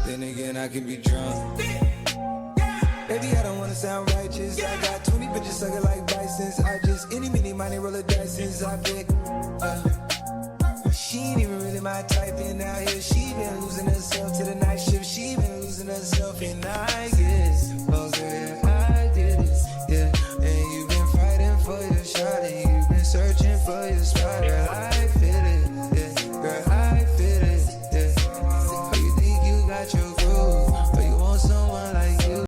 Then again, I can be drunk. Baby, I don't wanna sound righteous. I got 20 bitches sucking like bisons. I just any, mini, money, roll a dice since I pick. She ain't even really my type, and out here she been losing herself to the night shift. She been losing herself, and I guess, oh girl, I did this, yeah. And you've been fighting for your shot, and you've been searching for your spot.